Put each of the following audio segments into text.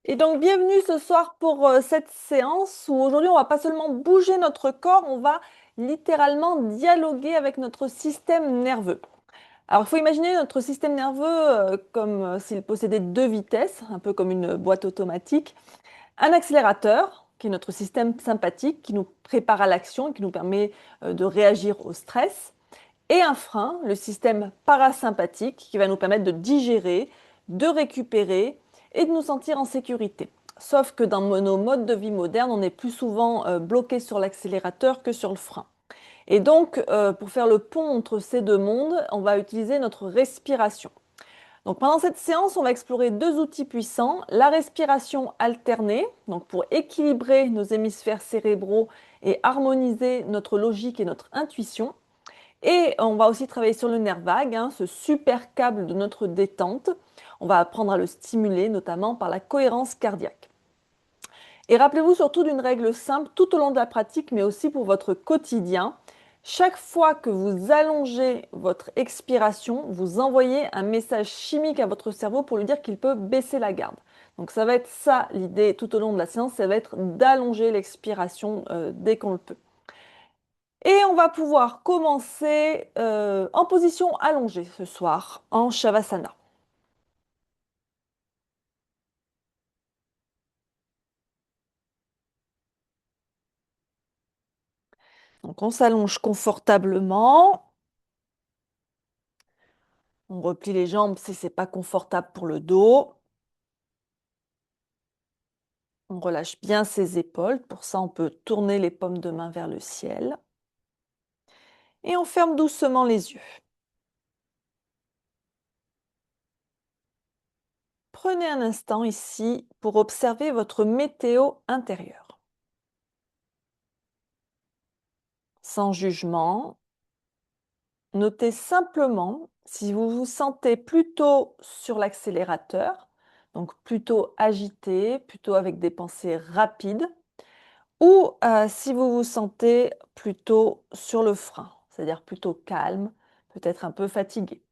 Et donc, bienvenue ce soir pour cette séance où aujourd'hui, on va pas seulement bouger notre corps, on va littéralement dialoguer avec notre système nerveux. Alors, il faut imaginer notre système nerveux comme s'il possédait deux vitesses, un peu comme une boîte automatique. Un accélérateur, qui est notre système sympathique, qui nous prépare à l'action, qui nous permet de réagir au stress. Et un frein, le système parasympathique, qui va nous permettre de digérer, de récupérer et de nous sentir en sécurité. Sauf que dans nos modes de vie modernes, on est plus souvent bloqué sur l'accélérateur que sur le frein. Et donc, pour faire le pont entre ces deux mondes, on va utiliser notre respiration. Donc, pendant cette séance, on va explorer deux outils puissants, la respiration alternée, donc pour équilibrer nos hémisphères cérébraux et harmoniser notre logique et notre intuition, et on va aussi travailler sur le nerf vague, hein, ce super câble de notre détente. On va apprendre à le stimuler, notamment par la cohérence cardiaque. Et rappelez-vous surtout d'une règle simple tout au long de la pratique, mais aussi pour votre quotidien. Chaque fois que vous allongez votre expiration, vous envoyez un message chimique à votre cerveau pour lui dire qu'il peut baisser la garde. Donc ça va être ça l'idée tout au long de la séance, ça va être d'allonger l'expiration dès qu'on le peut. Et on va pouvoir commencer en position allongée ce soir, en Shavasana. Donc on s'allonge confortablement, on replie les jambes si c'est pas confortable pour le dos, on relâche bien ses épaules, pour ça on peut tourner les paumes de main vers le ciel et on ferme doucement les yeux. Prenez un instant ici pour observer votre météo intérieure, sans jugement. Notez simplement si vous vous sentez plutôt sur l'accélérateur, donc plutôt agité, plutôt avec des pensées rapides, ou si vous vous sentez plutôt sur le frein, c'est-à-dire plutôt calme, peut-être un peu fatigué.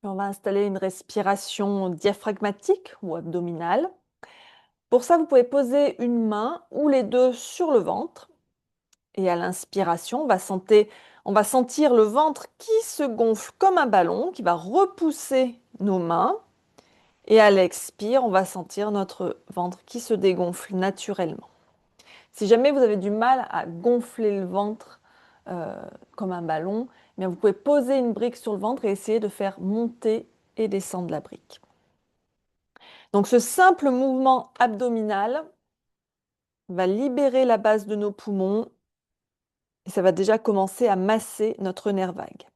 On va installer une respiration diaphragmatique ou abdominale. Pour ça, vous pouvez poser une main ou les deux sur le ventre. Et à l'inspiration, on va sentir le ventre qui se gonfle comme un ballon, qui va repousser nos mains. Et à l'expire, on va sentir notre ventre qui se dégonfle naturellement. Si jamais vous avez du mal à gonfler le ventre comme un ballon, eh bien vous pouvez poser une brique sur le ventre et essayer de faire monter et descendre la brique. Donc ce simple mouvement abdominal va libérer la base de nos poumons et ça va déjà commencer à masser notre nerf vague.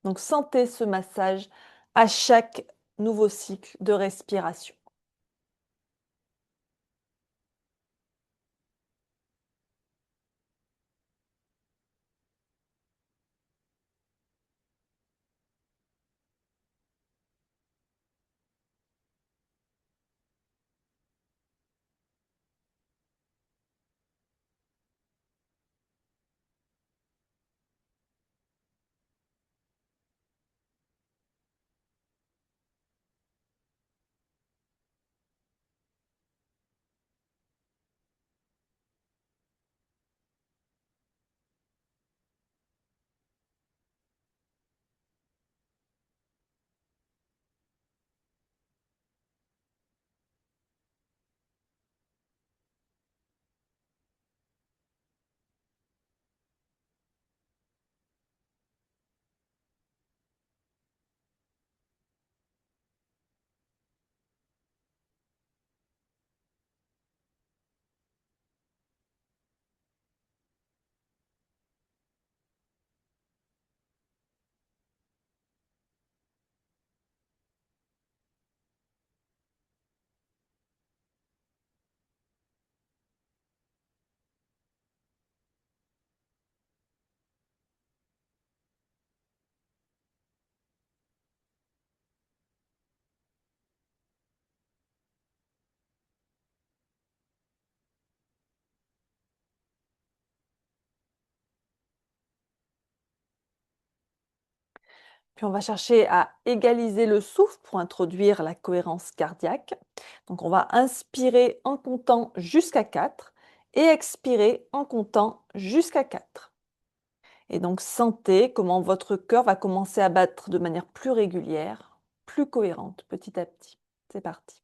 Donc sentez ce massage à chaque nouveau cycle de respiration. Puis on va chercher à égaliser le souffle pour introduire la cohérence cardiaque. Donc on va inspirer en comptant jusqu'à 4 et expirer en comptant jusqu'à 4. Et donc sentez comment votre cœur va commencer à battre de manière plus régulière, plus cohérente petit à petit. C'est parti.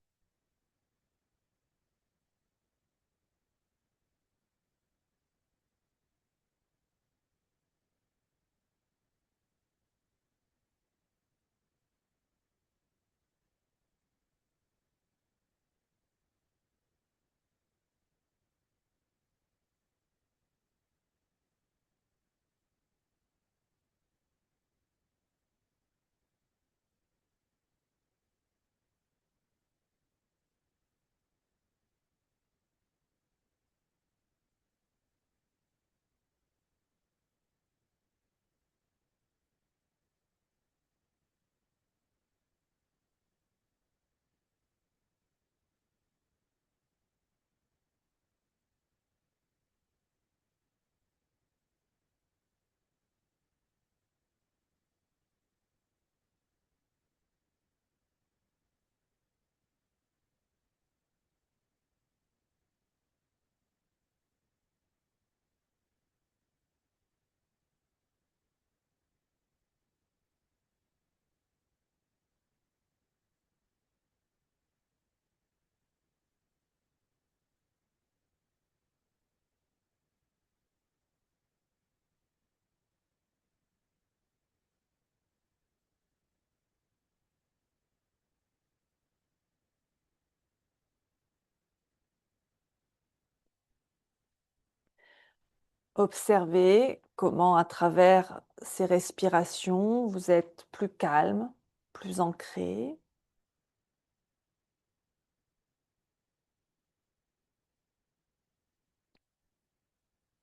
Observez comment à travers ces respirations, vous êtes plus calme, plus ancré.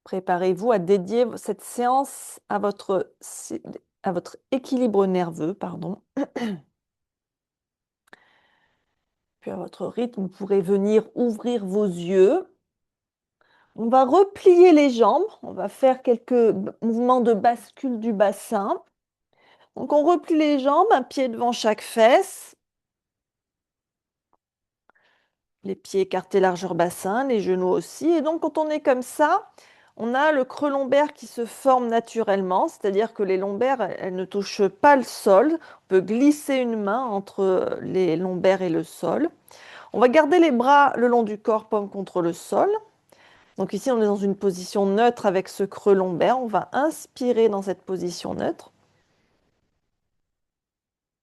Préparez-vous à dédier cette séance à votre équilibre nerveux, pardon. Puis à votre rythme, vous pourrez venir ouvrir vos yeux. On va replier les jambes, on va faire quelques mouvements de bascule du bassin. Donc on replie les jambes, un pied devant chaque fesse, les pieds écartés largeur bassin, les genoux aussi. Et donc quand on est comme ça, on a le creux lombaire qui se forme naturellement, c'est-à-dire que les lombaires, elles ne touchent pas le sol. On peut glisser une main entre les lombaires et le sol. On va garder les bras le long du corps, paume contre le sol. Donc ici, on est dans une position neutre avec ce creux lombaire. On va inspirer dans cette position neutre.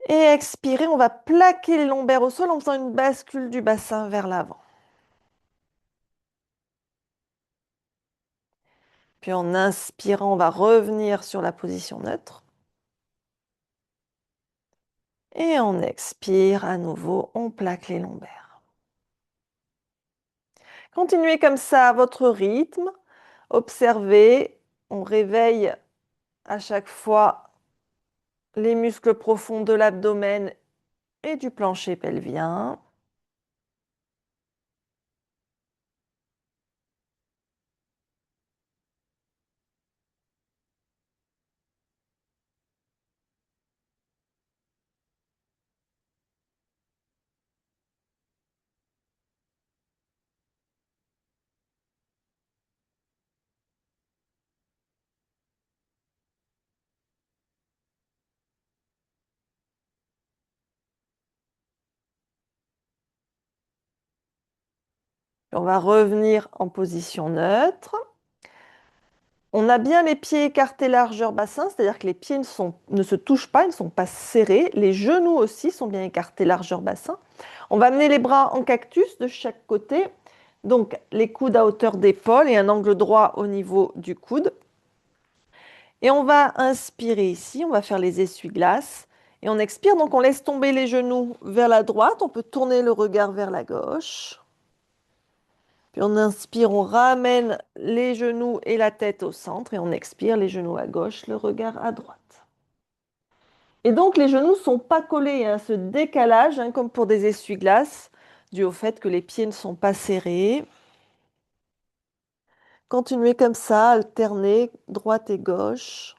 Et expirer, on va plaquer les lombaires au sol en faisant une bascule du bassin vers l'avant. Puis en inspirant, on va revenir sur la position neutre. Et on expire à nouveau, on plaque les lombaires. Continuez comme ça à votre rythme. Observez, on réveille à chaque fois les muscles profonds de l'abdomen et du plancher pelvien. On va revenir en position neutre. On a bien les pieds écartés largeur bassin, c'est-à-dire que les pieds ne se touchent pas, ils ne sont pas serrés. Les genoux aussi sont bien écartés largeur bassin. On va amener les bras en cactus de chaque côté. Donc les coudes à hauteur d'épaule et un angle droit au niveau du coude. Et on va inspirer ici, on va faire les essuie-glaces. Et on expire, donc on laisse tomber les genoux vers la droite. On peut tourner le regard vers la gauche. Puis on inspire, on ramène les genoux et la tête au centre et on expire les genoux à gauche, le regard à droite. Et donc les genoux ne sont pas collés, hein, ce décalage, hein, comme pour des essuie-glaces, dû au fait que les pieds ne sont pas serrés. Continuez comme ça, alternez droite et gauche.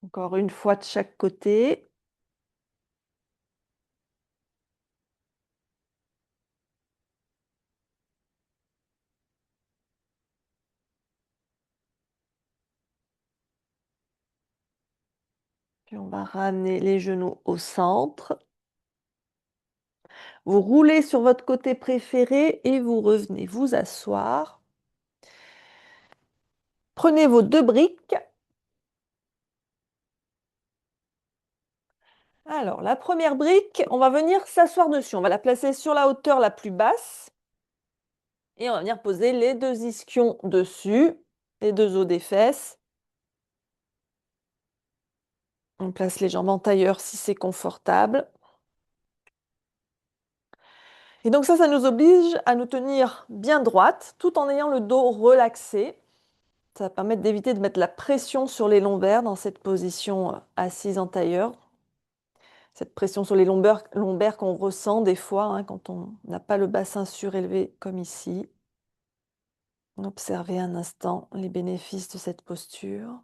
Encore une fois de chaque côté. Puis on va ramener les genoux au centre. Vous roulez sur votre côté préféré et vous revenez vous asseoir. Prenez vos 2 briques. Alors, la première brique, on va venir s'asseoir dessus. On va la placer sur la hauteur la plus basse et on va venir poser les 2 ischions dessus, les 2 os des fesses. On place les jambes en tailleur si c'est confortable. Et donc ça nous oblige à nous tenir bien droite tout en ayant le dos relaxé. Ça va permettre d'éviter de mettre la pression sur les lombaires dans cette position assise en tailleur. Cette pression sur les lombaires qu'on ressent des fois hein, quand on n'a pas le bassin surélevé comme ici. Observez un instant les bénéfices de cette posture.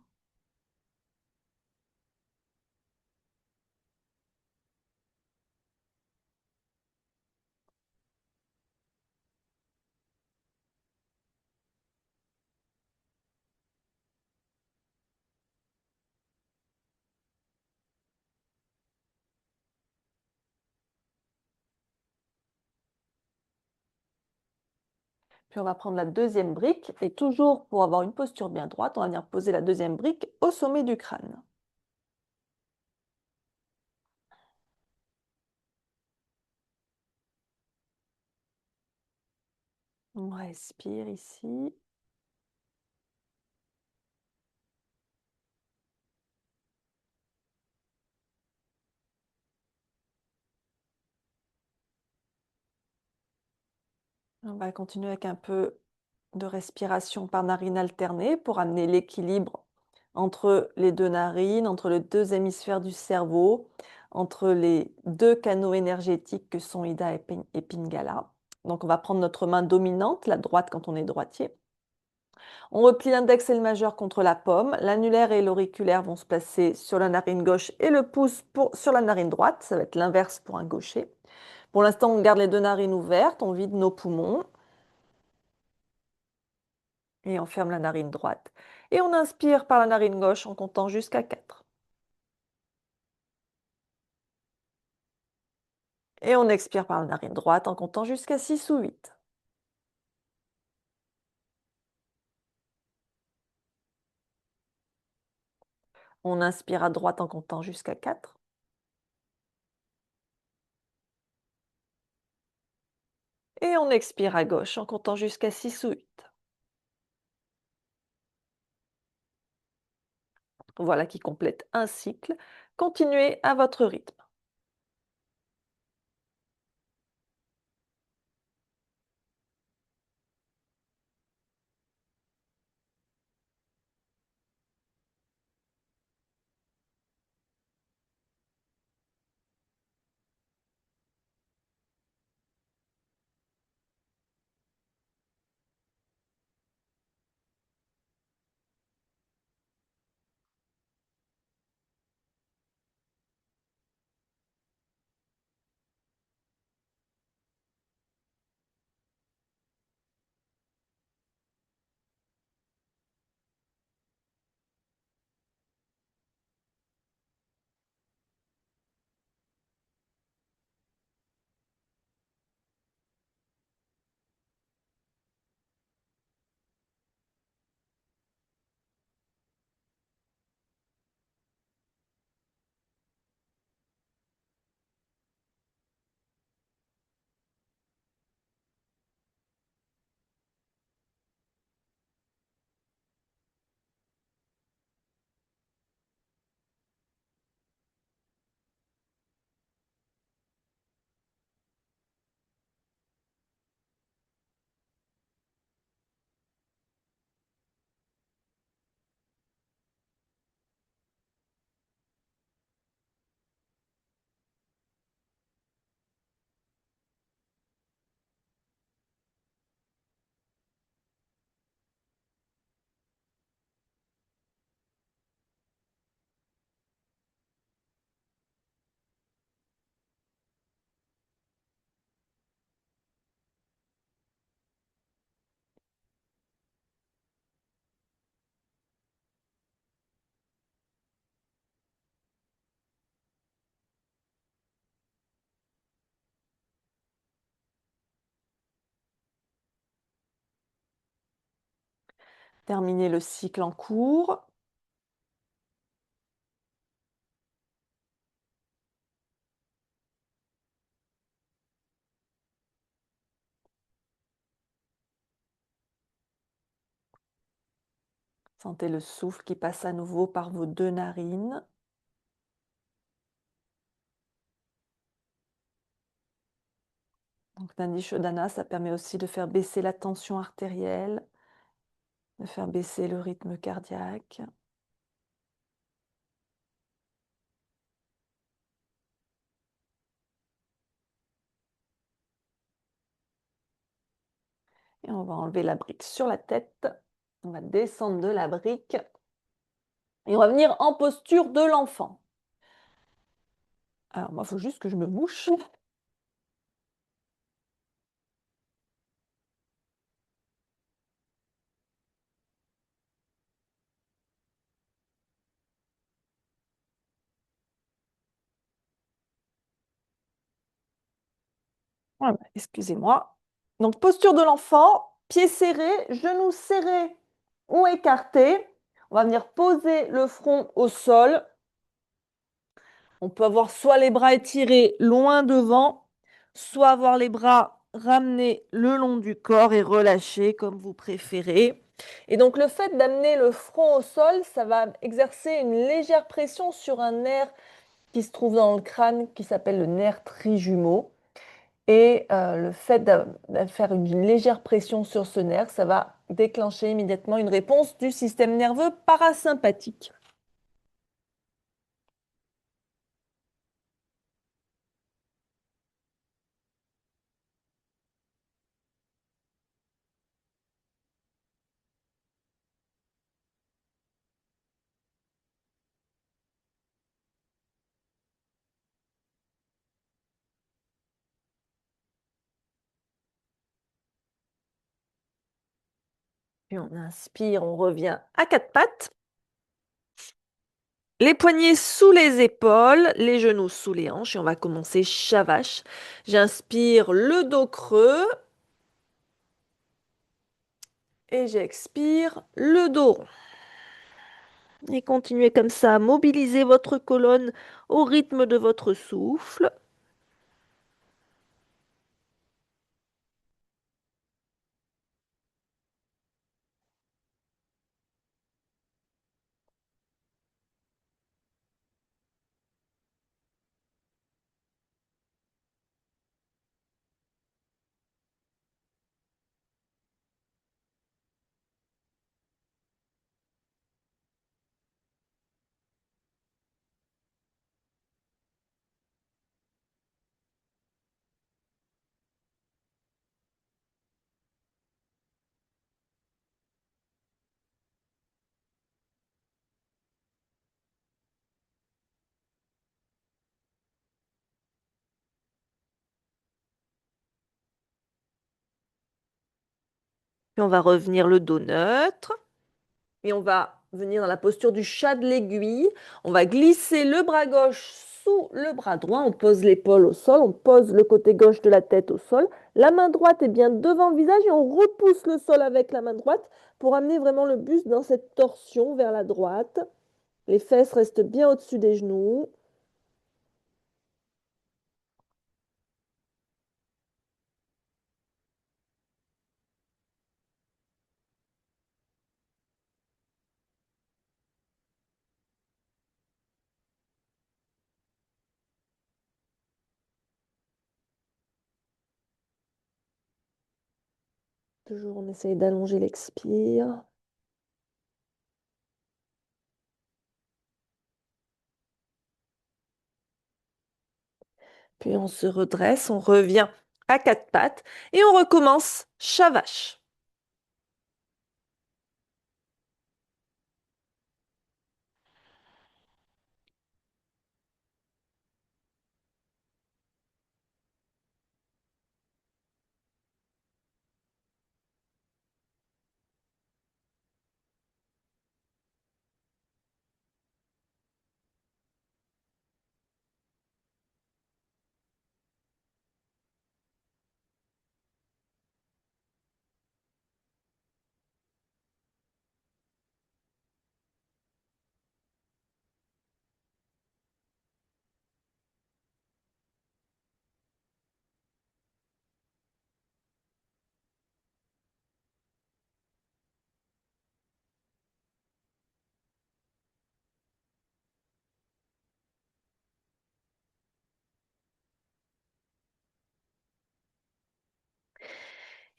Puis on va prendre la deuxième brique et toujours pour avoir une posture bien droite, on va venir poser la deuxième brique au sommet du crâne. On respire ici. On va continuer avec un peu de respiration par narine alternée pour amener l'équilibre entre les 2 narines, entre les 2 hémisphères du cerveau, entre les 2 canaux énergétiques que sont Ida et Pingala. Donc on va prendre notre main dominante, la droite quand on est droitier. On replie l'index et le majeur contre la paume. L'annulaire et l'auriculaire vont se placer sur la narine gauche et le pouce sur la narine droite. Ça va être l'inverse pour un gaucher. Pour l'instant, on garde les 2 narines ouvertes, on vide nos poumons. Et on ferme la narine droite. Et on inspire par la narine gauche en comptant jusqu'à 4. Et on expire par la narine droite en comptant jusqu'à 6 ou 8. On inspire à droite en comptant jusqu'à 4. Et on expire à gauche en comptant jusqu'à 6 ou 8. Voilà qui complète un cycle. Continuez à votre rythme. Terminer le cycle en cours. Sentez le souffle qui passe à nouveau par vos deux narines. Donc, Nadi Shodhana, ça permet aussi de faire baisser la tension artérielle, de faire baisser le rythme cardiaque. Et on va enlever la brique sur la tête. On va descendre de la brique. Et on va venir en posture de l'enfant. Alors, moi, il faut juste que je me mouche. Voilà, excusez-moi. Donc, posture de l'enfant, pieds serrés, genoux serrés ou écartés. On va venir poser le front au sol. On peut avoir soit les bras étirés loin devant, soit avoir les bras ramenés le long du corps et relâchés comme vous préférez. Et donc le fait d'amener le front au sol, ça va exercer une légère pression sur un nerf qui se trouve dans le crâne qui s'appelle le nerf trijumeau. Et le fait de faire une légère pression sur ce nerf, ça va déclencher immédiatement une réponse du système nerveux parasympathique. Puis on inspire, on revient à quatre pattes. Les poignets sous les épaules, les genoux sous les hanches et on va commencer Shavash. J'inspire le dos creux et j'expire le dos rond. Et continuez comme ça, mobilisez votre colonne au rythme de votre souffle. Puis on va revenir le dos neutre. Et on va venir dans la posture du chat de l'aiguille. On va glisser le bras gauche sous le bras droit. On pose l'épaule au sol. On pose le côté gauche de la tête au sol. La main droite est bien devant le visage et on repousse le sol avec la main droite pour amener vraiment le buste dans cette torsion vers la droite. Les fesses restent bien au-dessus des genoux. Toujours, on essaye d'allonger l'expire. Puis on se redresse, on revient à quatre pattes et on recommence Shavash.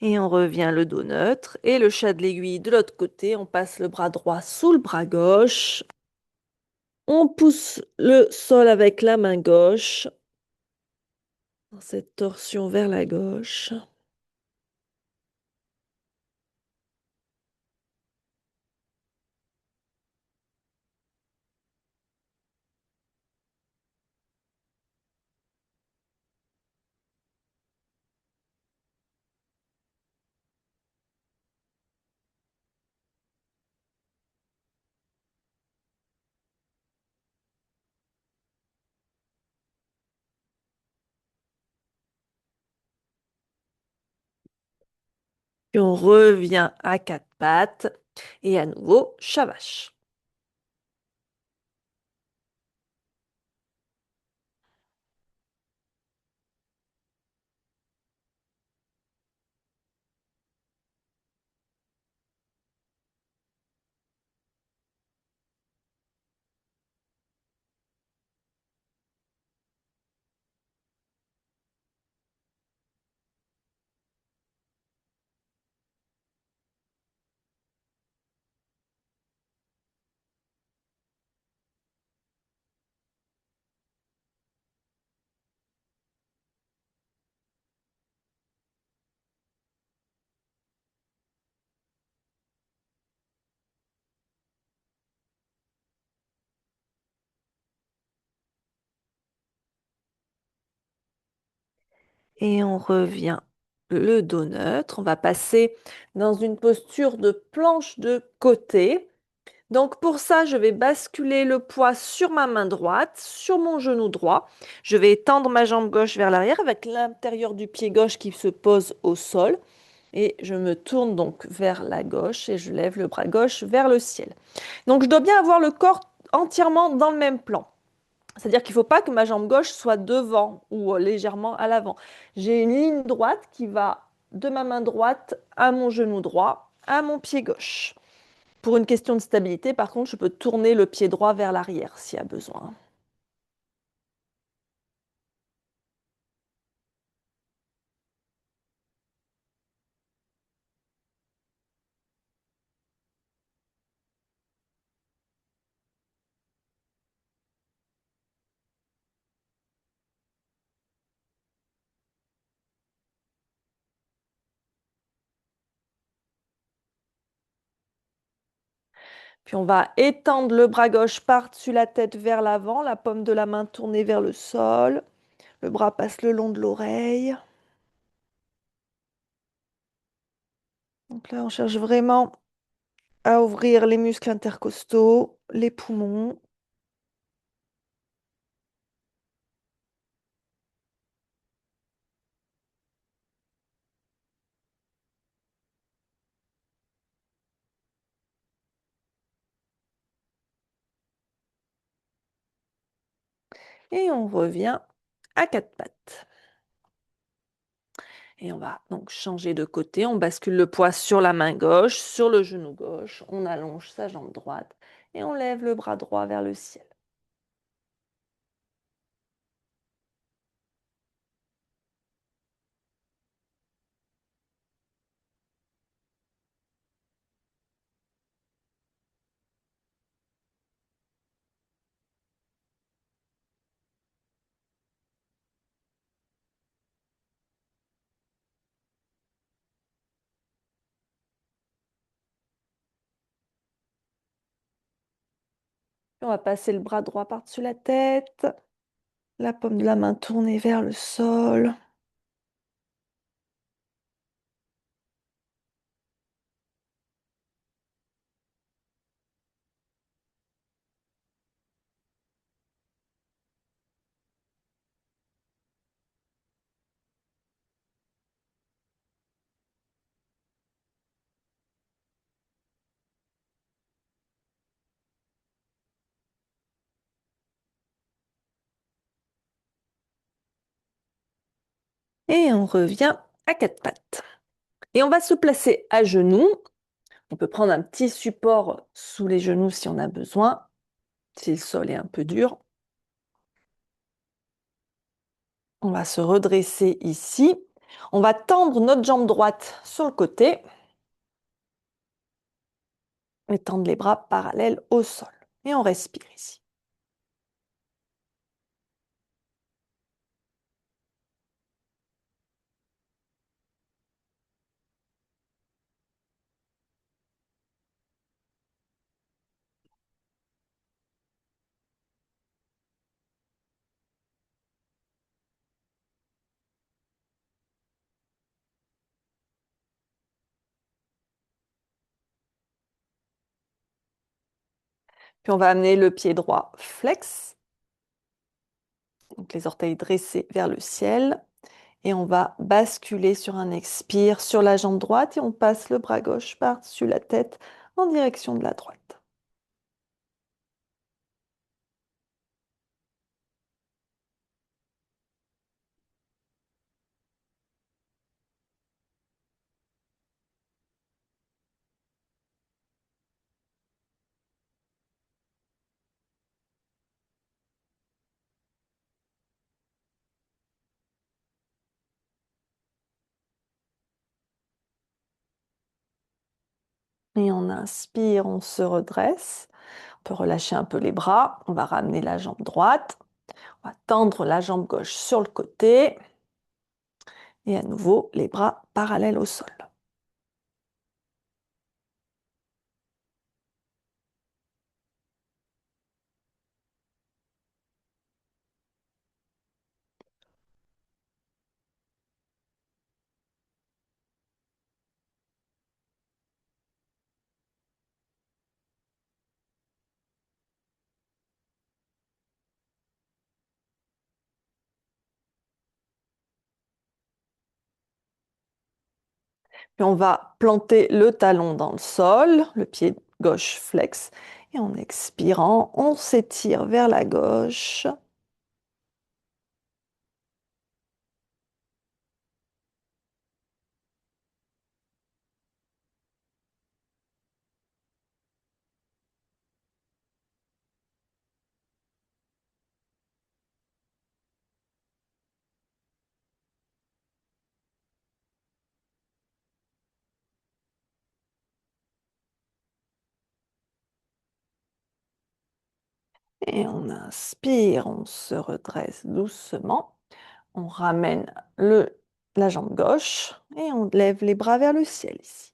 Et on revient le dos neutre et le chat de l'aiguille de l'autre côté. On passe le bras droit sous le bras gauche. On pousse le sol avec la main gauche dans cette torsion vers la gauche. Puis on revient à quatre pattes et à nouveau chat vache. Et on revient le dos neutre. On va passer dans une posture de planche de côté. Donc pour ça, je vais basculer le poids sur ma main droite, sur mon genou droit. Je vais étendre ma jambe gauche vers l'arrière avec l'intérieur du pied gauche qui se pose au sol. Et je me tourne donc vers la gauche et je lève le bras gauche vers le ciel. Donc je dois bien avoir le corps entièrement dans le même plan. C'est-à-dire qu'il ne faut pas que ma jambe gauche soit devant ou légèrement à l'avant. J'ai une ligne droite qui va de ma main droite à mon genou droit, à mon pied gauche. Pour une question de stabilité, par contre, je peux tourner le pied droit vers l'arrière s'il y a besoin. Puis on va étendre le bras gauche par-dessus la tête vers l'avant, la paume de la main tournée vers le sol. Le bras passe le long de l'oreille. Donc là, on cherche vraiment à ouvrir les muscles intercostaux, les poumons. Et on revient à quatre pattes. Et on va donc changer de côté. On bascule le poids sur la main gauche, sur le genou gauche. On allonge sa jambe droite et on lève le bras droit vers le ciel. On va passer le bras droit par-dessus la tête, la paume de la main tournée vers le sol. Et on revient à quatre pattes. Et on va se placer à genoux. On peut prendre un petit support sous les genoux si on a besoin, si le sol est un peu dur. On va se redresser ici. On va tendre notre jambe droite sur le côté et tendre les bras parallèles au sol. Et on respire ici. Puis on va amener le pied droit flex, donc les orteils dressés vers le ciel. Et on va basculer sur un expire sur la jambe droite et on passe le bras gauche par-dessus la tête en direction de la droite. Et on inspire, on se redresse. On peut relâcher un peu les bras. On va ramener la jambe droite. On va tendre la jambe gauche sur le côté. Et à nouveau, les bras parallèles au sol. Puis on va planter le talon dans le sol, le pied gauche flex. Et en expirant, on s'étire vers la gauche. Et on inspire, on se redresse doucement. On ramène la jambe gauche et on lève les bras vers le ciel ici.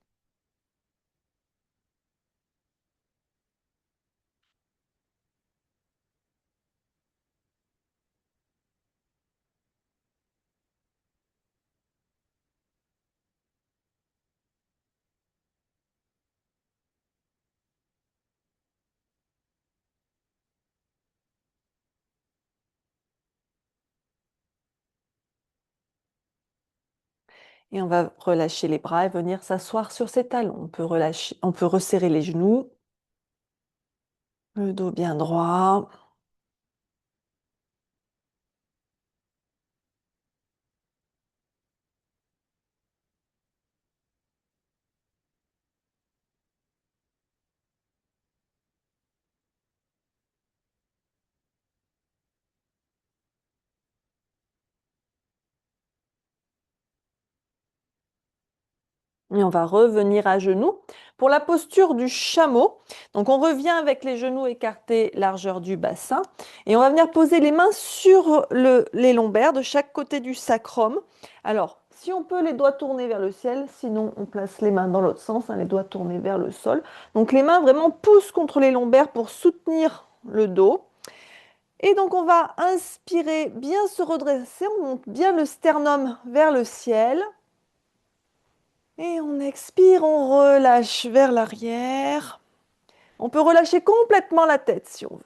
Et on va relâcher les bras et venir s'asseoir sur ses talons. On peut resserrer les genoux, le dos bien droit. Et on va revenir à genoux pour la posture du chameau. Donc on revient avec les genoux écartés, largeur du bassin. Et on va venir poser les mains sur les lombaires de chaque côté du sacrum. Alors, si on peut, les doigts tournés vers le ciel. Sinon, on place les mains dans l'autre sens, hein, les doigts tournés vers le sol. Donc les mains vraiment poussent contre les lombaires pour soutenir le dos. Et donc on va inspirer, bien se redresser. On monte bien le sternum vers le ciel. Et on expire, on relâche vers l'arrière. On peut relâcher complètement la tête si on veut.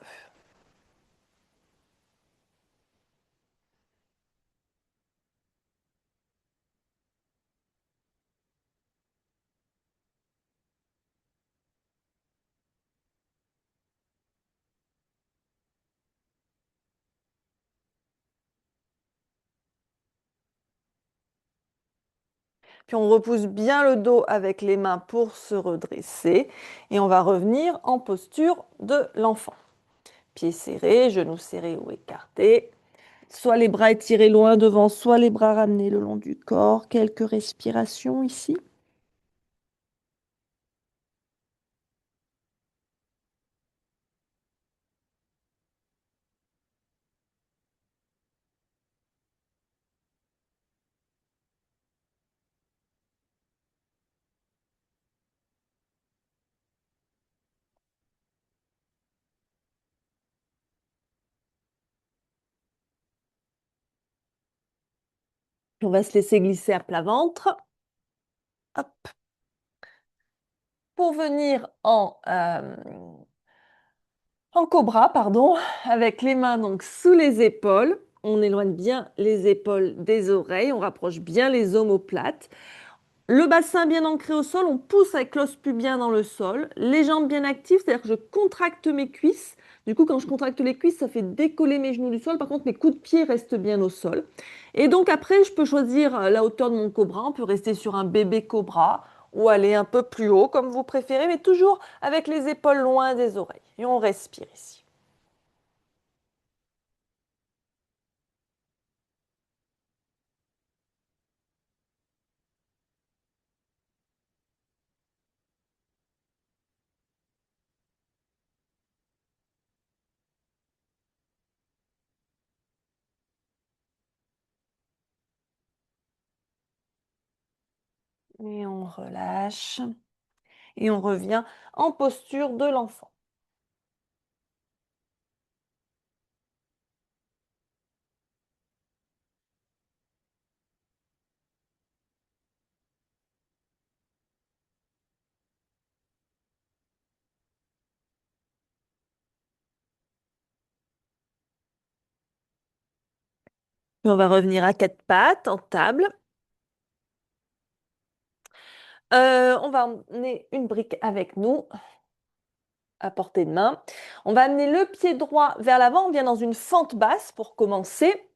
Puis on repousse bien le dos avec les mains pour se redresser. Et on va revenir en posture de l'enfant. Pieds serrés, genoux serrés ou écartés. Soit les bras étirés loin devant, soit les bras ramenés le long du corps. Quelques respirations ici. On va se laisser glisser à plat ventre. Hop. Pour venir en cobra, pardon, avec les mains donc sous les épaules. On éloigne bien les épaules des oreilles, on rapproche bien les omoplates. Le bassin bien ancré au sol, on pousse avec l'os pubien dans le sol. Les jambes bien actives, c'est-à-dire que je contracte mes cuisses. Du coup, quand je contracte les cuisses, ça fait décoller mes genoux du sol. Par contre, mes coups de pied restent bien au sol. Et donc après, je peux choisir la hauteur de mon cobra. On peut rester sur un bébé cobra ou aller un peu plus haut, comme vous préférez, mais toujours avec les épaules loin des oreilles. Et on respire ici. Et on relâche. Et on revient en posture de l'enfant. Et on va revenir à quatre pattes en table. On va emmener une brique avec nous à portée de main. On va amener le pied droit vers l'avant. On vient dans une fente basse pour commencer.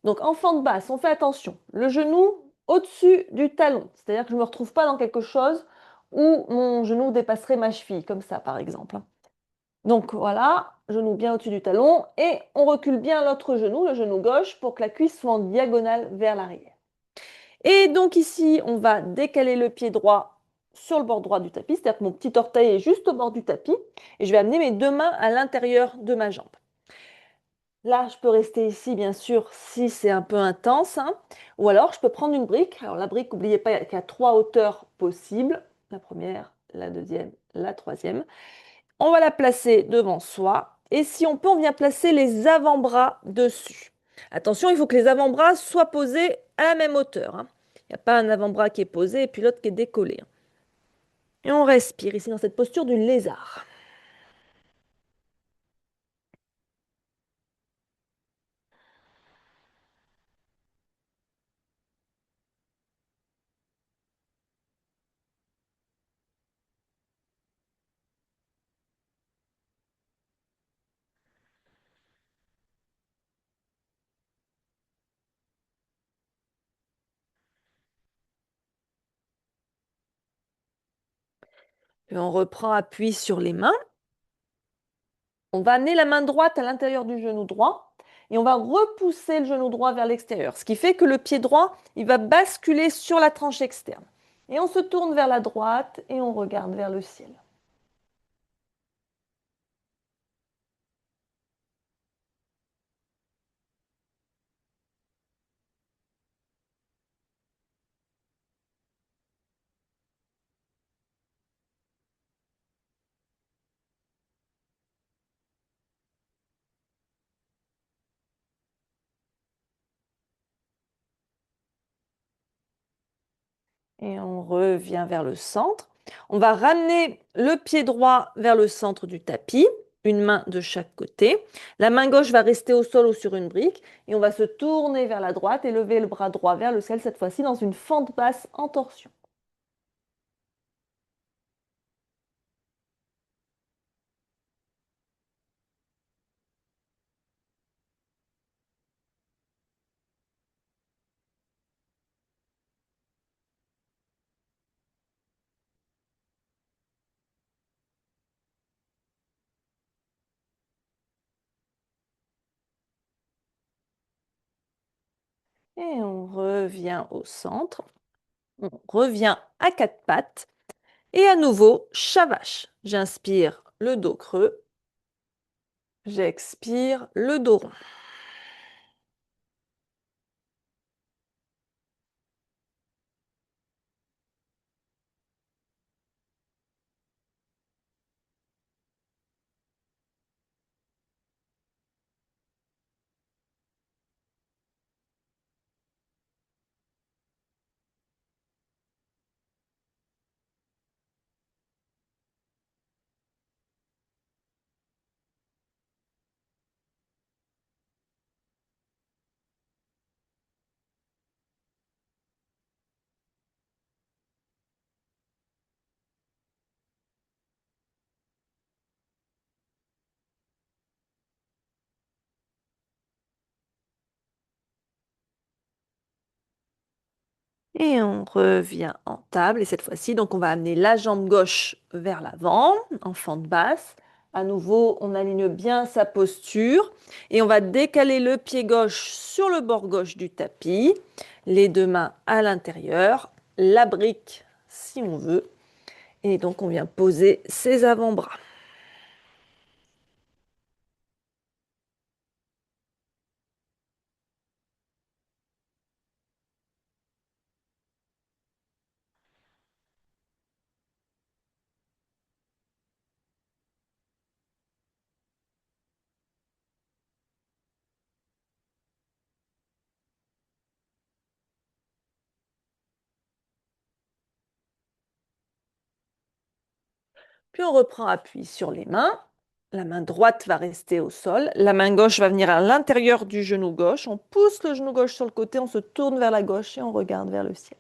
Donc en fente basse, on fait attention. Le genou au-dessus du talon. C'est-à-dire que je ne me retrouve pas dans quelque chose où mon genou dépasserait ma cheville, comme ça par exemple. Donc voilà, genou bien au-dessus du talon. Et on recule bien l'autre genou, le genou gauche, pour que la cuisse soit en diagonale vers l'arrière. Et donc ici, on va décaler le pied droit sur le bord droit du tapis, c'est-à-dire que mon petit orteil est juste au bord du tapis, et je vais amener mes deux mains à l'intérieur de ma jambe. Là, je peux rester ici, bien sûr, si c'est un peu intense, hein. Ou alors, je peux prendre une brique. Alors, la brique, n'oubliez pas qu'il y a trois hauteurs possibles. La première, la deuxième, la troisième. On va la placer devant soi. Et si on peut, on vient placer les avant-bras dessus. Attention, il faut que les avant-bras soient posés à la même hauteur, hein. Il n'y a pas un avant-bras qui est posé et puis l'autre qui est décollé, hein. Et on respire ici dans cette posture du lézard. Et on reprend appui sur les mains. On va amener la main droite à l'intérieur du genou droit et on va repousser le genou droit vers l'extérieur. Ce qui fait que le pied droit, il va basculer sur la tranche externe. Et on se tourne vers la droite et on regarde vers le ciel. Et on revient vers le centre. On va ramener le pied droit vers le centre du tapis, une main de chaque côté. La main gauche va rester au sol ou sur une brique. Et on va se tourner vers la droite et lever le bras droit vers le ciel, cette fois-ci dans une fente basse en torsion. Et on revient au centre. On revient à quatre pattes. Et à nouveau, chat vache. J'inspire le dos creux. J'expire le dos rond. Et on revient en table. Et cette fois-ci, donc on va amener la jambe gauche vers l'avant, en fente basse. À nouveau, on aligne bien sa posture. Et on va décaler le pied gauche sur le bord gauche du tapis. Les deux mains à l'intérieur. La brique si on veut. Et donc, on vient poser ses avant-bras. Puis on reprend appui sur les mains. La main droite va rester au sol. La main gauche va venir à l'intérieur du genou gauche. On pousse le genou gauche sur le côté, on se tourne vers la gauche et on regarde vers le ciel.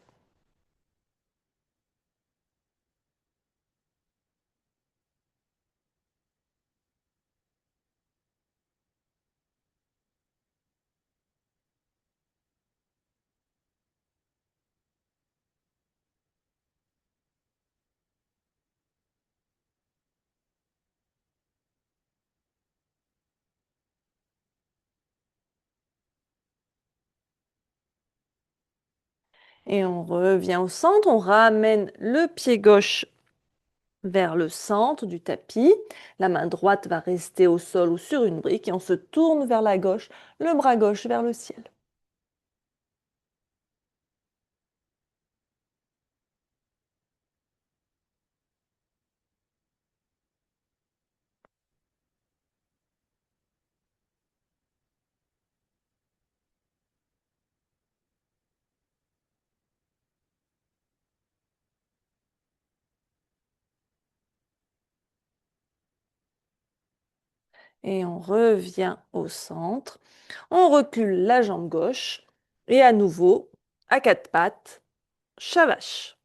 Et on revient au centre. On ramène le pied gauche vers le centre du tapis. La main droite va rester au sol ou sur une brique et on se tourne vers la gauche, le bras gauche vers le ciel. Et on revient au centre. On recule la jambe gauche et à nouveau, à quatre pattes, chat vache.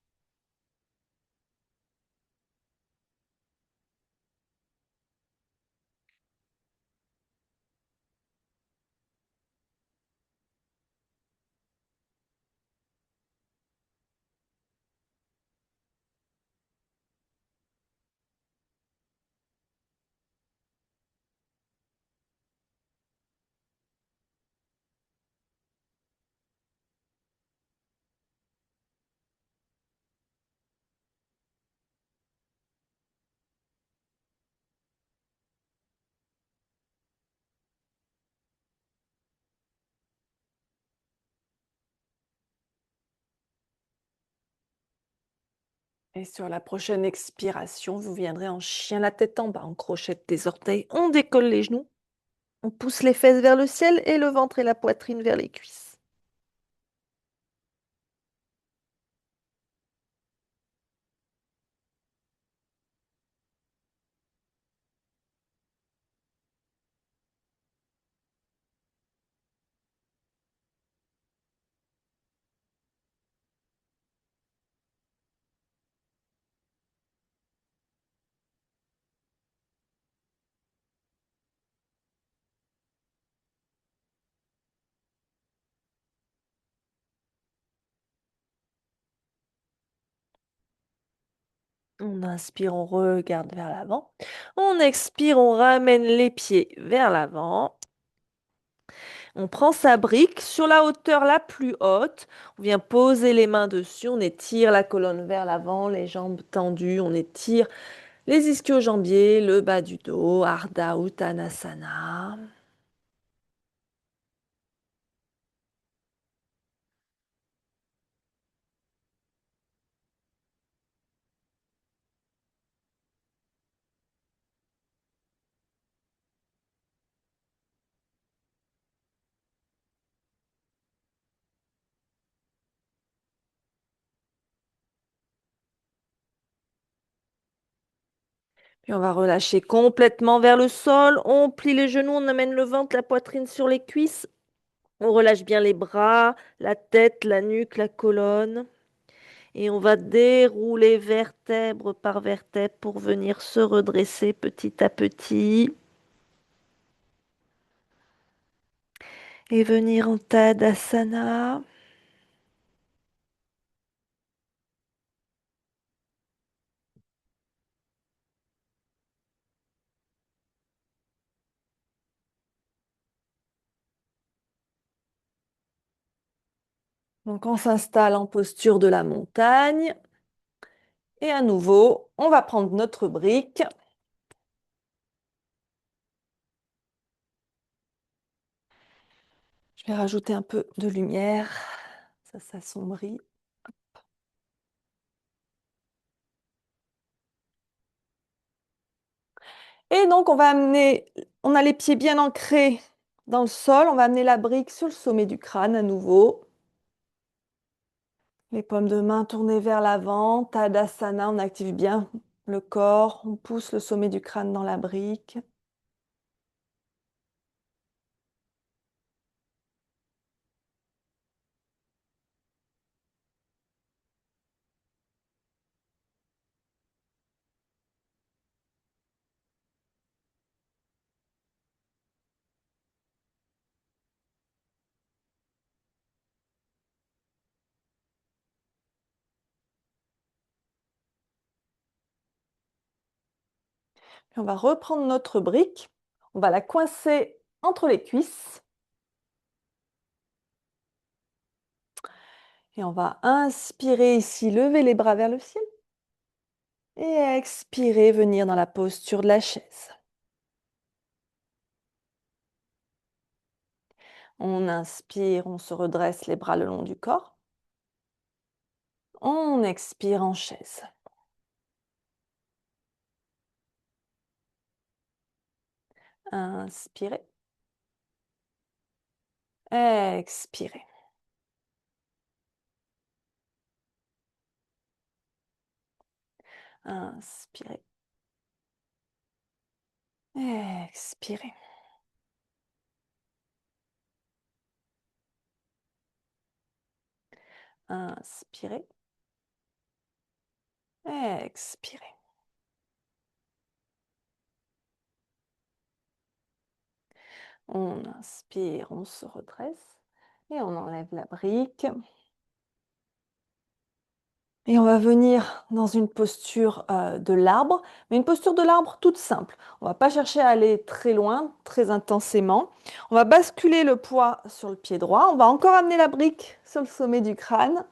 Et sur la prochaine expiration, vous viendrez en chien la tête en bas. On crochette des orteils, on décolle les genoux, on pousse les fesses vers le ciel et le ventre et la poitrine vers les cuisses. On inspire, on regarde vers l'avant. On expire, on ramène les pieds vers l'avant. On prend sa brique sur la hauteur la plus haute. On vient poser les mains dessus. On étire la colonne vers l'avant, les jambes tendues. On étire les ischio-jambiers, le bas du dos, Ardha Uttanasana. Puis on va relâcher complètement vers le sol. On plie les genoux, on amène le ventre, la poitrine sur les cuisses. On relâche bien les bras, la tête, la nuque, la colonne. Et on va dérouler vertèbre par vertèbre pour venir se redresser petit à petit. Et venir en Tadasana. Donc on s'installe en posture de la montagne. Et à nouveau, on va prendre notre brique. Je vais rajouter un peu de lumière. Ça s'assombrit. Et donc, on a les pieds bien ancrés dans le sol. On va amener la brique sur le sommet du crâne à nouveau. Les paumes de main tournées vers l'avant. Tadasana, on active bien le corps. On pousse le sommet du crâne dans la brique. Puis on va reprendre notre brique. On va la coincer entre les cuisses. Et on va inspirer ici, lever les bras vers le ciel. Et expirer, venir dans la posture de la chaise. On inspire, on se redresse les bras le long du corps. On expire en chaise. Inspirez. Expirez. Inspirez. Expirez. Inspirez. Expirez. On inspire, on se redresse et on enlève la brique. Et on va venir dans une posture de l'arbre, mais une posture de l'arbre toute simple. On ne va pas chercher à aller très loin, très intensément. On va basculer le poids sur le pied droit. On va encore amener la brique sur le sommet du crâne.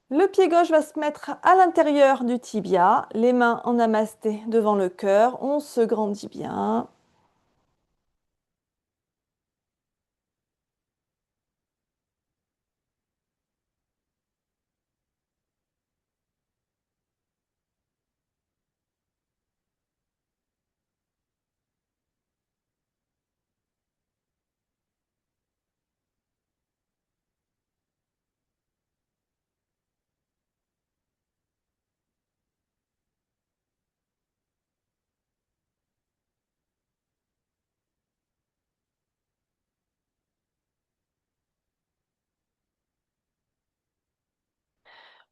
Le pied gauche va se mettre à l'intérieur du tibia, les mains en namasté devant le cœur. On se grandit bien.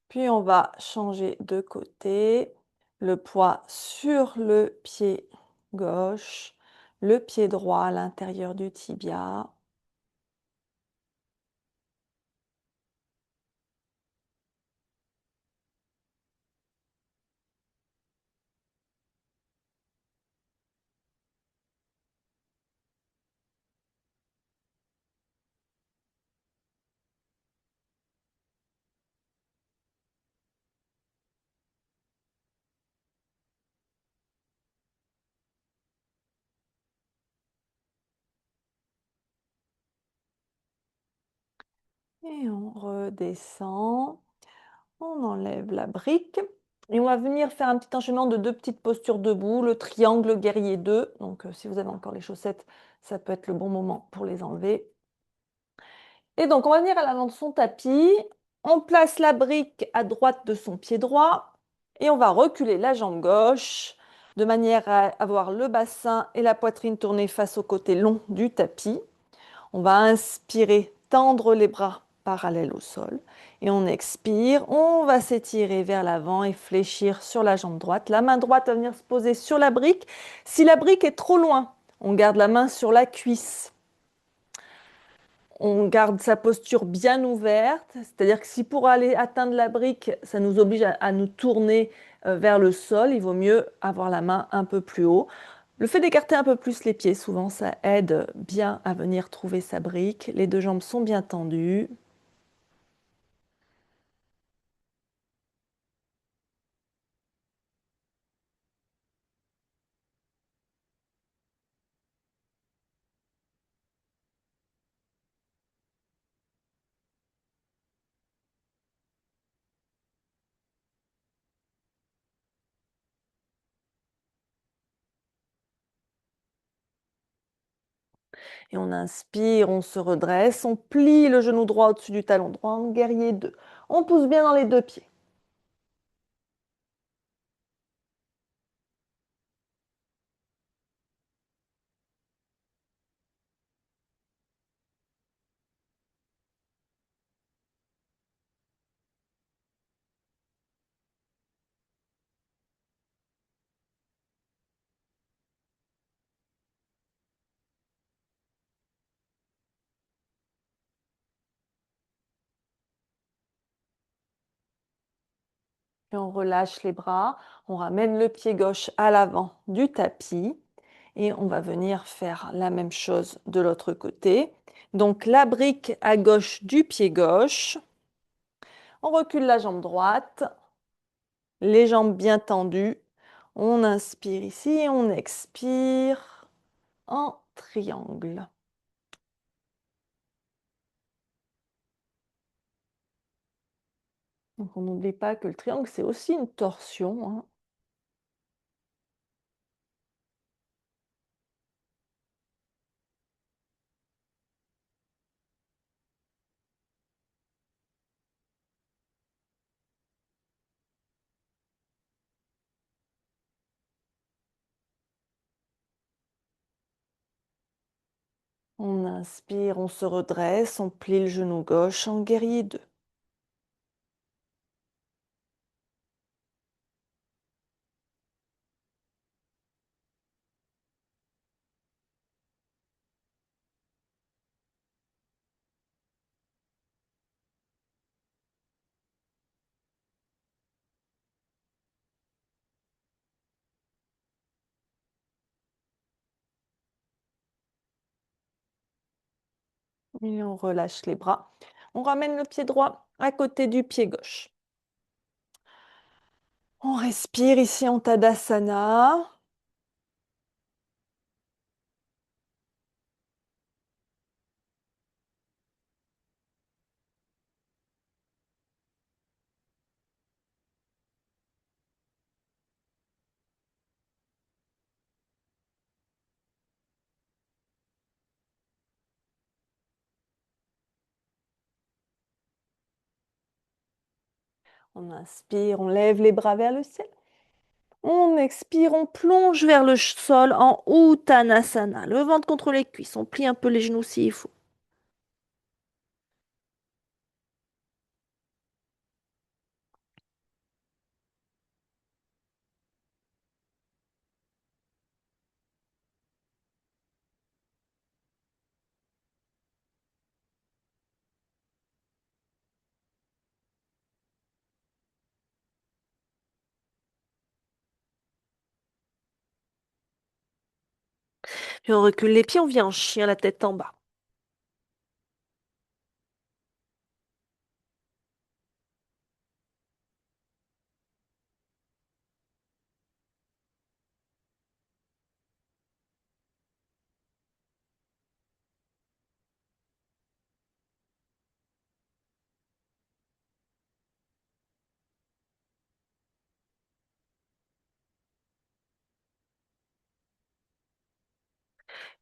Puis on va changer de côté. Le poids sur le pied gauche, le pied droit à l'intérieur du tibia. Et on redescend. On enlève la brique. Et on va venir faire un petit enchaînement de deux petites postures debout, le triangle guerrier 2. Donc, si vous avez encore les chaussettes, ça peut être le bon moment pour les enlever. Et donc, on va venir à l'avant de son tapis. On place la brique à droite de son pied droit. Et on va reculer la jambe gauche de manière à avoir le bassin et la poitrine tournés face au côté long du tapis. On va inspirer, tendre les bras parallèles au sol. Et on expire, on va s'étirer vers l'avant et fléchir sur la jambe droite. La main droite va venir se poser sur la brique. Si la brique est trop loin, on garde la main sur la cuisse. On garde sa posture bien ouverte, c'est-à-dire que si pour aller atteindre la brique, ça nous oblige à nous tourner vers le sol, il vaut mieux avoir la main un peu plus haut. Le fait d'écarter un peu plus les pieds, souvent, ça aide bien à venir trouver sa brique. Les deux jambes sont bien tendues. Et on inspire, on se redresse, on plie le genou droit au-dessus du talon droit en guerrier 2. On pousse bien dans les deux pieds. Et on relâche les bras, on ramène le pied gauche à l'avant du tapis et on va venir faire la même chose de l'autre côté. Donc la brique à gauche du pied gauche, on recule la jambe droite, les jambes bien tendues, on inspire ici et on expire en triangle. Donc on n'oublie pas que le triangle c'est aussi une torsion, hein. On inspire, on se redresse, on plie le genou gauche en guerrier 2. Et on relâche les bras. On ramène le pied droit à côté du pied gauche. On respire ici en Tadasana. On inspire, on lève les bras vers le ciel. On expire, on plonge vers le sol en Uttanasana. Le ventre contre les cuisses. On plie un peu les genoux s'il faut. Puis on recule les pieds, on vient en chien, la tête en bas.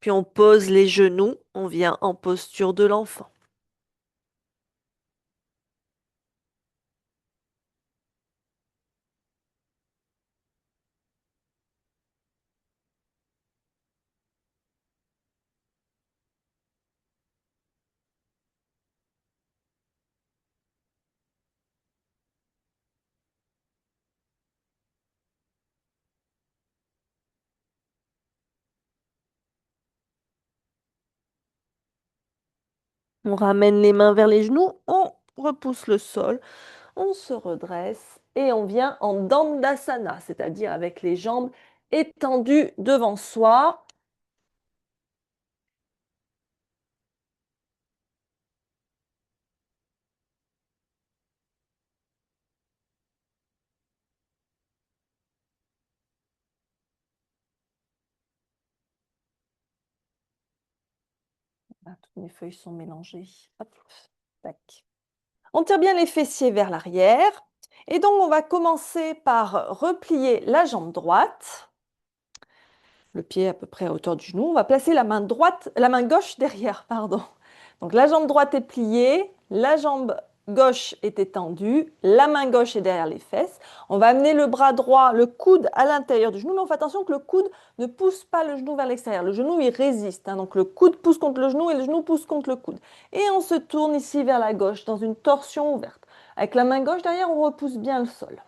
Puis on pose les genoux, on vient en posture de l'enfant. On ramène les mains vers les genoux, on repousse le sol, on se redresse et on vient en Dandasana, c'est-à-dire avec les jambes étendues devant soi. Ah, toutes mes feuilles sont mélangées. Hop, tac. On tire bien les fessiers vers l'arrière. Et donc, on va commencer par replier la jambe droite, le pied à peu près à hauteur du genou. On va placer la main droite, la main gauche derrière, pardon. Donc, la jambe droite est pliée, la jambe gauche est étendue, la main gauche est derrière les fesses. On va amener le bras droit, le coude à l'intérieur du genou, mais on fait attention que le coude ne pousse pas le genou vers l'extérieur. Le genou, il résiste, hein. Donc, le coude pousse contre le genou et le genou pousse contre le coude. Et on se tourne ici vers la gauche dans une torsion ouverte. Avec la main gauche derrière, on repousse bien le sol.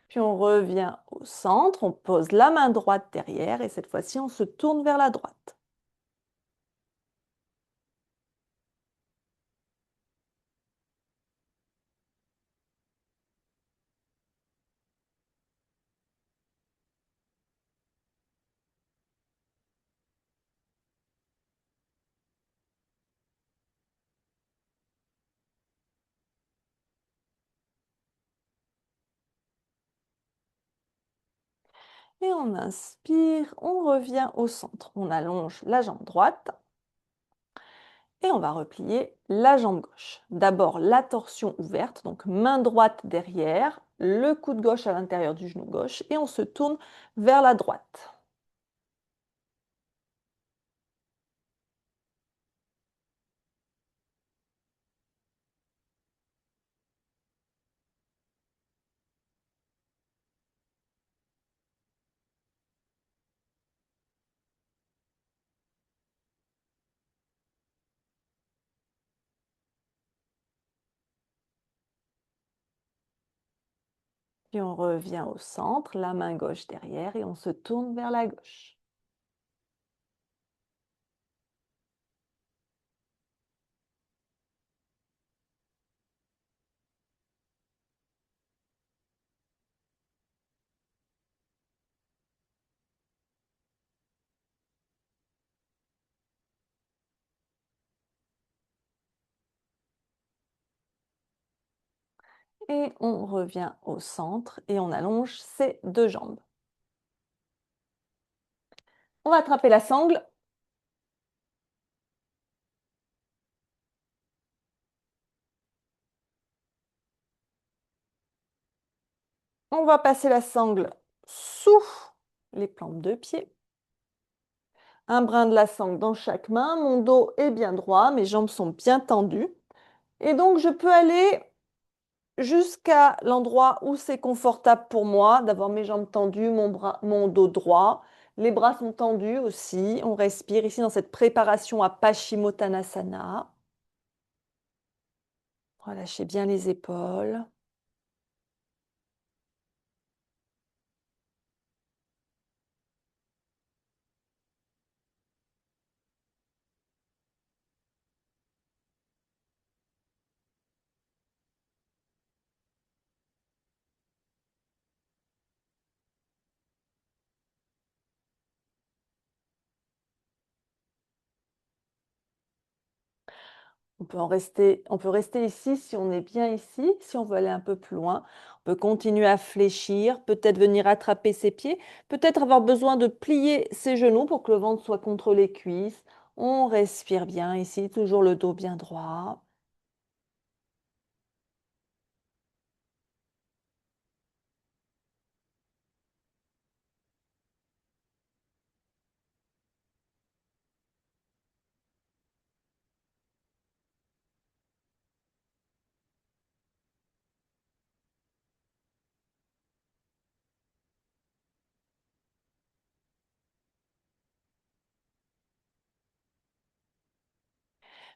Puis on revient au centre, on pose la main droite derrière et cette fois-ci, on se tourne vers la droite. Et on inspire, on revient au centre. On allonge la jambe droite et on va replier la jambe gauche. D'abord la torsion ouverte, donc main droite derrière, le coude gauche à l'intérieur du genou gauche et on se tourne vers la droite. Puis on revient au centre, la main gauche derrière et on se tourne vers la gauche. Et on revient au centre et on allonge ses deux jambes. On va attraper la sangle. On va passer la sangle sous les plantes de pied. Un brin de la sangle dans chaque main. Mon dos est bien droit, mes jambes sont bien tendues. Et donc, je peux aller jusqu'à l'endroit où c'est confortable pour moi d'avoir mes jambes tendues, mon dos droit. Les bras sont tendus aussi. On respire ici dans cette préparation à Paschimottanasana. Relâchez bien les épaules. On peut rester ici si on est bien ici. Si on veut aller un peu plus loin, on peut continuer à fléchir, peut-être venir attraper ses pieds, peut-être avoir besoin de plier ses genoux pour que le ventre soit contre les cuisses. On respire bien ici, toujours le dos bien droit.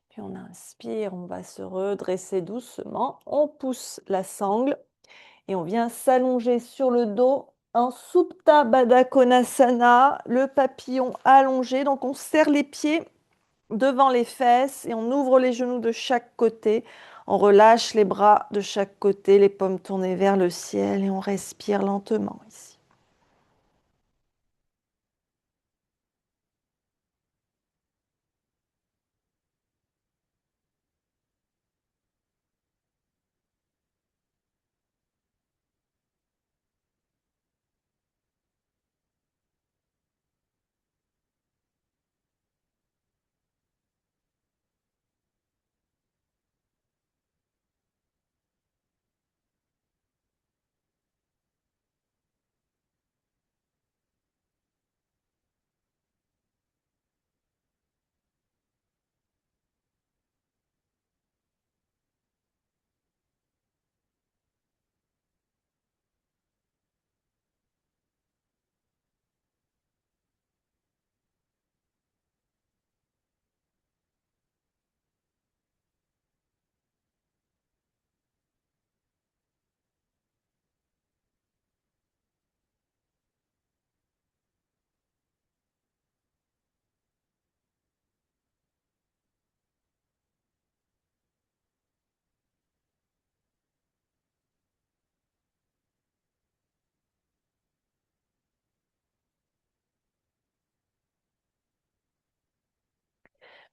Puis on inspire, on va se redresser doucement. On pousse la sangle et on vient s'allonger sur le dos en Supta Baddha Konasana, le papillon allongé. Donc on serre les pieds devant les fesses et on ouvre les genoux de chaque côté. On relâche les bras de chaque côté, les paumes tournées vers le ciel et on respire lentement ici.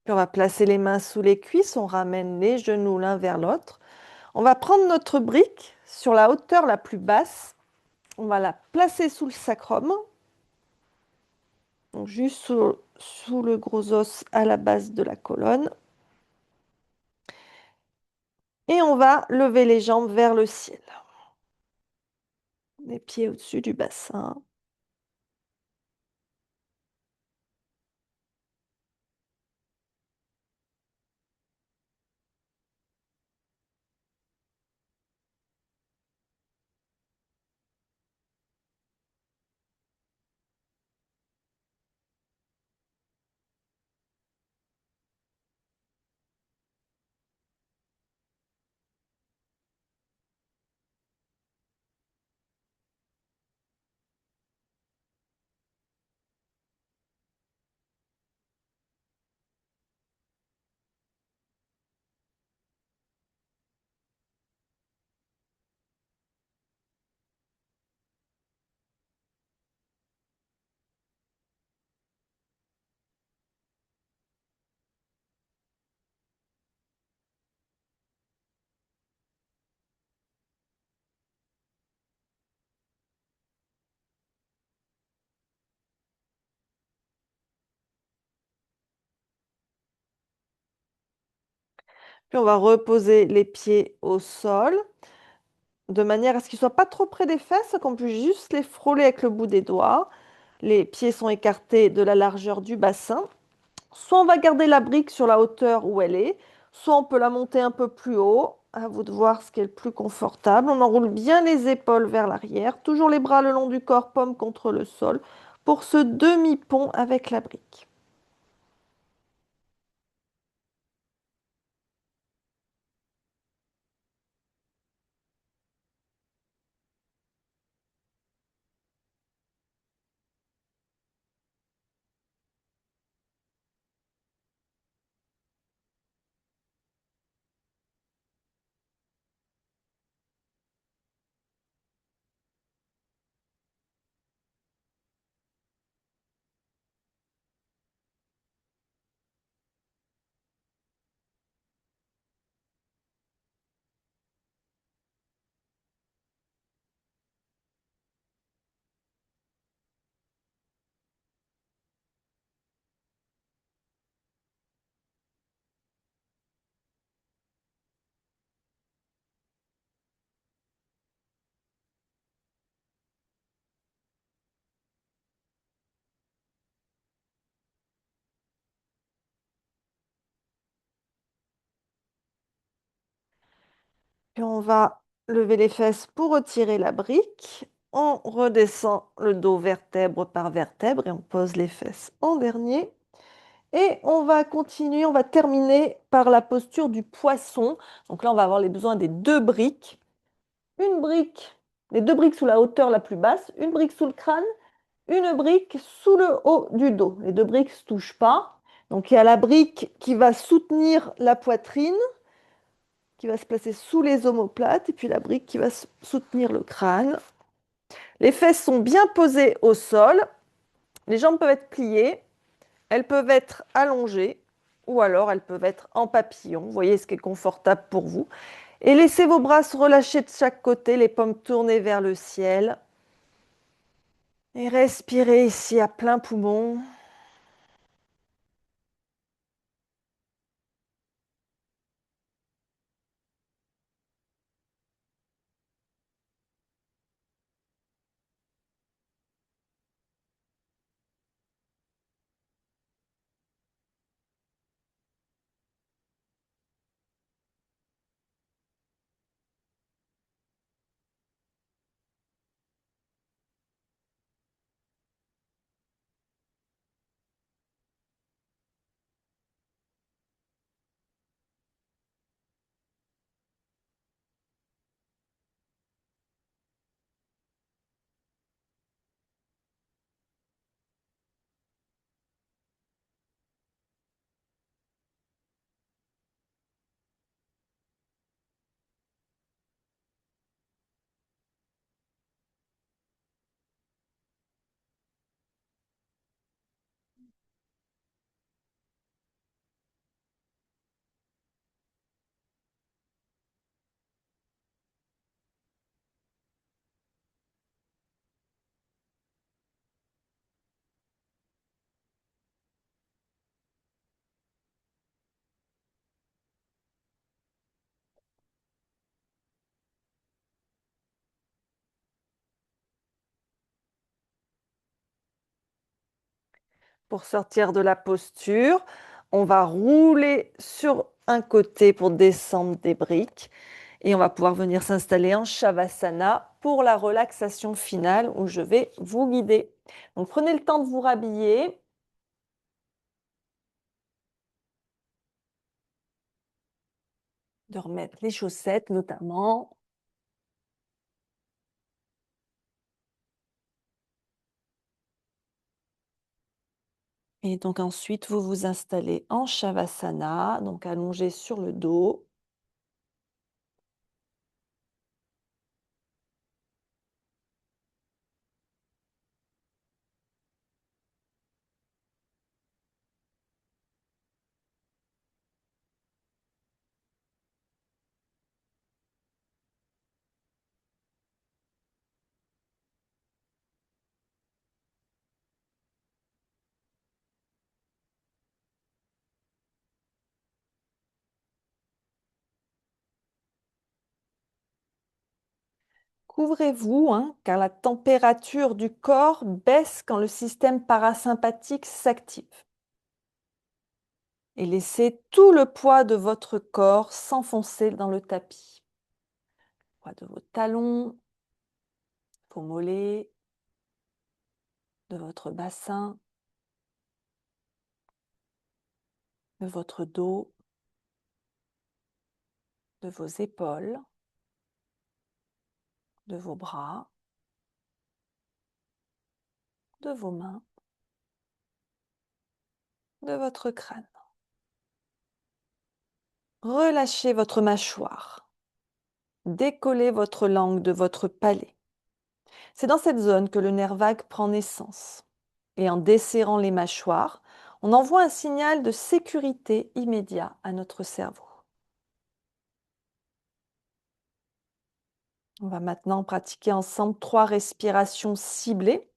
Puis on va placer les mains sous les cuisses, on ramène les genoux l'un vers l'autre. On va prendre notre brique sur la hauteur la plus basse. On va la placer sous le sacrum, donc juste sous le gros os à la base de la colonne. Et on va lever les jambes vers le ciel. Les pieds au-dessus du bassin. Puis on va reposer les pieds au sol de manière à ce qu'ils ne soient pas trop près des fesses, qu'on puisse juste les frôler avec le bout des doigts. Les pieds sont écartés de la largeur du bassin. Soit on va garder la brique sur la hauteur où elle est, soit on peut la monter un peu plus haut. À vous de voir ce qui est le plus confortable. On enroule bien les épaules vers l'arrière, toujours les bras le long du corps, paume contre le sol, pour ce demi-pont avec la brique. Puis on va lever les fesses pour retirer la brique. On redescend le dos vertèbre par vertèbre et on pose les fesses en dernier. Et on va continuer, on va terminer par la posture du poisson. Donc là, on va avoir les besoins des deux briques. Une brique, les deux briques sous la hauteur la plus basse, une brique sous le crâne, une brique sous le haut du dos. Les deux briques ne se touchent pas. Donc il y a la brique qui va soutenir la poitrine, qui va se placer sous les omoplates, et puis la brique qui va soutenir le crâne. Les fesses sont bien posées au sol. Les jambes peuvent être pliées. Elles peuvent être allongées ou alors elles peuvent être en papillon. Vous voyez ce qui est confortable pour vous. Et laissez vos bras se relâcher de chaque côté, les paumes tournées vers le ciel. Et respirez ici à plein poumon. Pour sortir de la posture, on va rouler sur un côté pour descendre des briques. Et on va pouvoir venir s'installer en Shavasana pour la relaxation finale où je vais vous guider. Donc prenez le temps de vous rhabiller. De remettre les chaussettes notamment. Et donc ensuite, vous vous installez en Shavasana, donc allongé sur le dos. Couvrez-vous, hein, car la température du corps baisse quand le système parasympathique s'active. Et laissez tout le poids de votre corps s'enfoncer dans le tapis. Le poids de vos talons, vos mollets, de votre bassin, de votre dos, de vos épaules, de vos bras, de vos mains, de votre crâne. Relâchez votre mâchoire. Décollez votre langue de votre palais. C'est dans cette zone que le nerf vague prend naissance. Et en desserrant les mâchoires, on envoie un signal de sécurité immédiat à notre cerveau. On va maintenant pratiquer ensemble 3 respirations ciblées.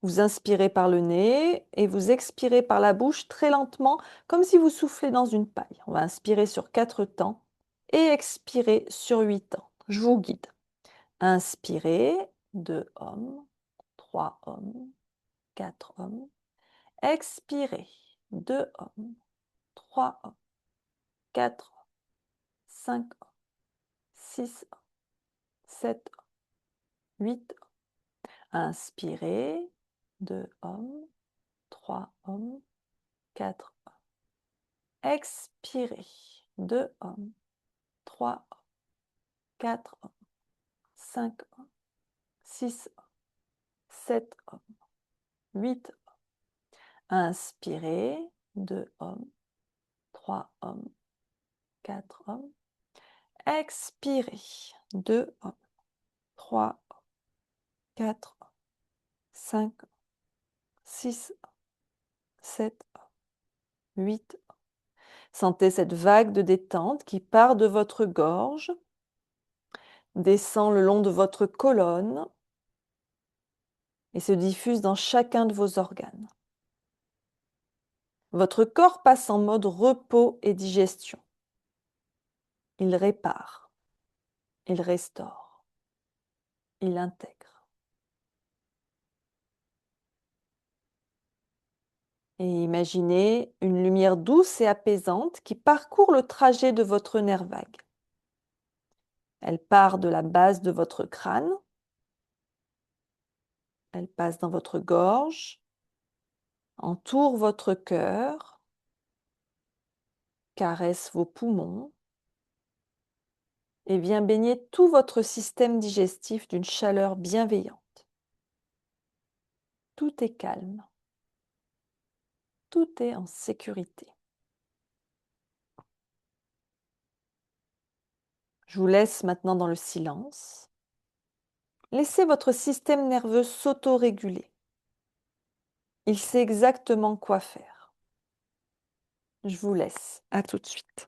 Vous inspirez par le nez et vous expirez par la bouche très lentement, comme si vous soufflez dans une paille. On va inspirer sur 4 temps et expirer sur 8 temps. Je vous guide. Inspirez, 2 hommes, 3 hommes, 4 hommes. Expirez, 2 hommes, 3 hommes, 4 hommes, 5 hommes, 6, 7, 8. Inspirez, 2 hommes, 3 hommes, 4 hommes. Expirez, 2 hommes, 3 hommes, 4 hommes, 5 hommes, 6 hommes, 7 hommes, 8 hommes. Inspirez, 2 hommes, 3 hommes, 4 hommes. Expirez, 2 hommes, 3 hommes, 4 hommes, 5 hommes, 6 hommes, 7 hommes, 8 hommes. Sentez cette vague de détente qui part de votre gorge, descend le long de votre colonne et se diffuse dans chacun de vos organes. Votre corps passe en mode repos et digestion. Il répare, il restaure, il intègre. Et imaginez une lumière douce et apaisante qui parcourt le trajet de votre nerf vague. Elle part de la base de votre crâne, elle passe dans votre gorge, entoure votre cœur, caresse vos poumons et vient baigner tout votre système digestif d'une chaleur bienveillante. Tout est calme, tout est en sécurité. Je vous laisse maintenant dans le silence. Laissez votre système nerveux s'auto-réguler. Il sait exactement quoi faire. Je vous laisse. À tout de suite.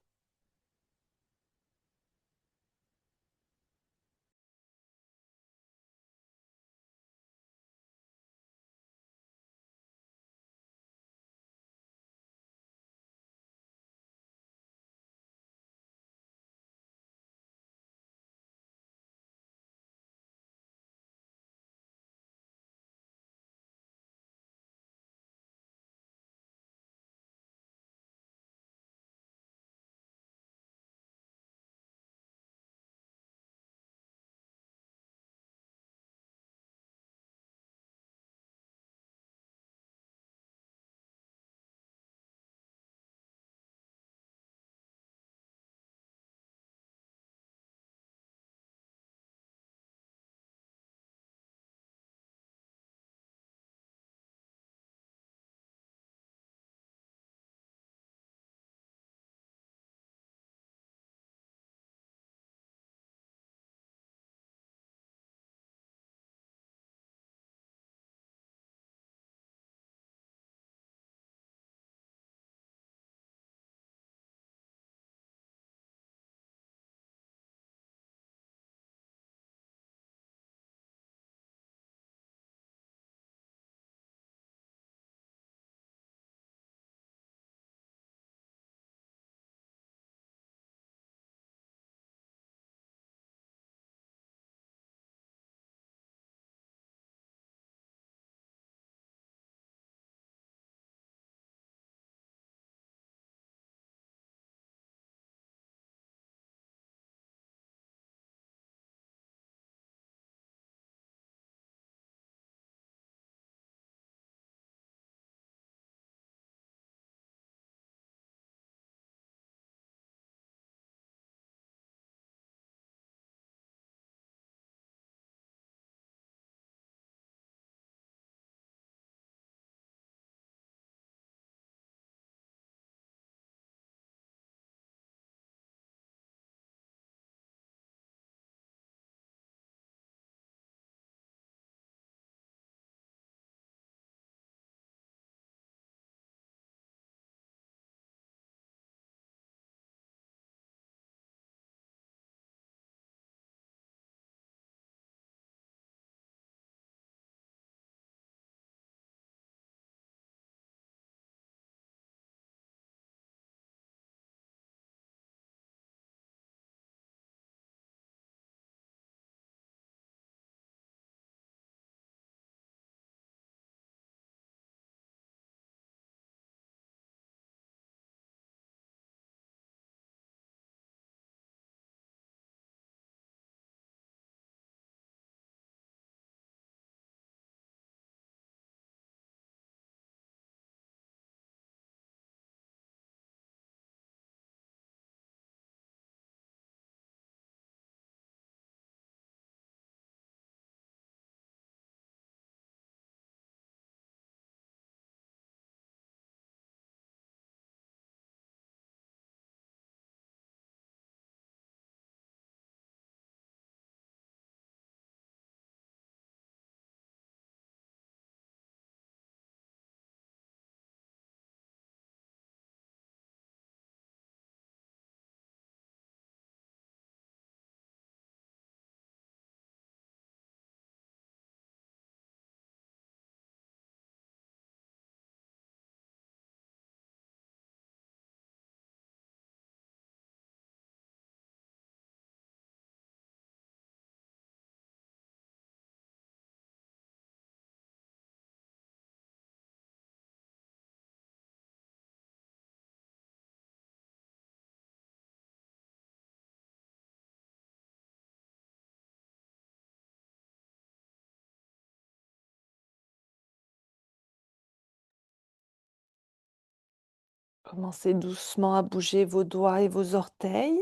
Commencez doucement à bouger vos doigts et vos orteils.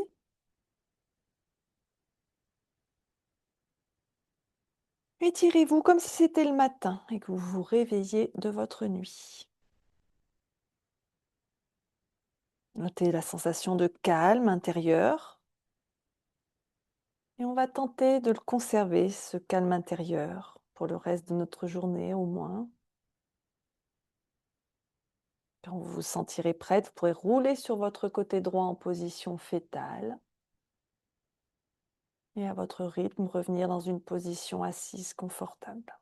Étirez-vous comme si c'était le matin et que vous vous réveillez de votre nuit. Notez la sensation de calme intérieur et on va tenter de le conserver, ce calme intérieur, pour le reste de notre journée au moins. Quand vous vous sentirez prête, vous pourrez rouler sur votre côté droit en position fétale et à votre rythme revenir dans une position assise confortable.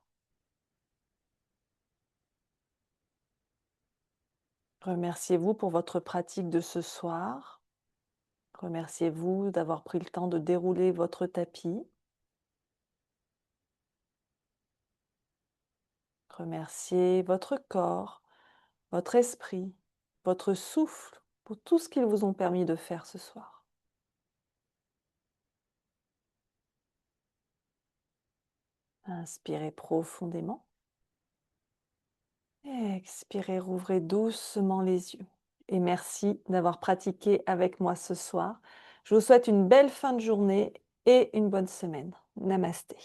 Remerciez-vous pour votre pratique de ce soir. Remerciez-vous d'avoir pris le temps de dérouler votre tapis. Remerciez votre corps, votre esprit, votre souffle pour tout ce qu'ils vous ont permis de faire ce soir. Inspirez profondément. Expirez, rouvrez doucement les yeux. Et merci d'avoir pratiqué avec moi ce soir. Je vous souhaite une belle fin de journée et une bonne semaine. Namasté.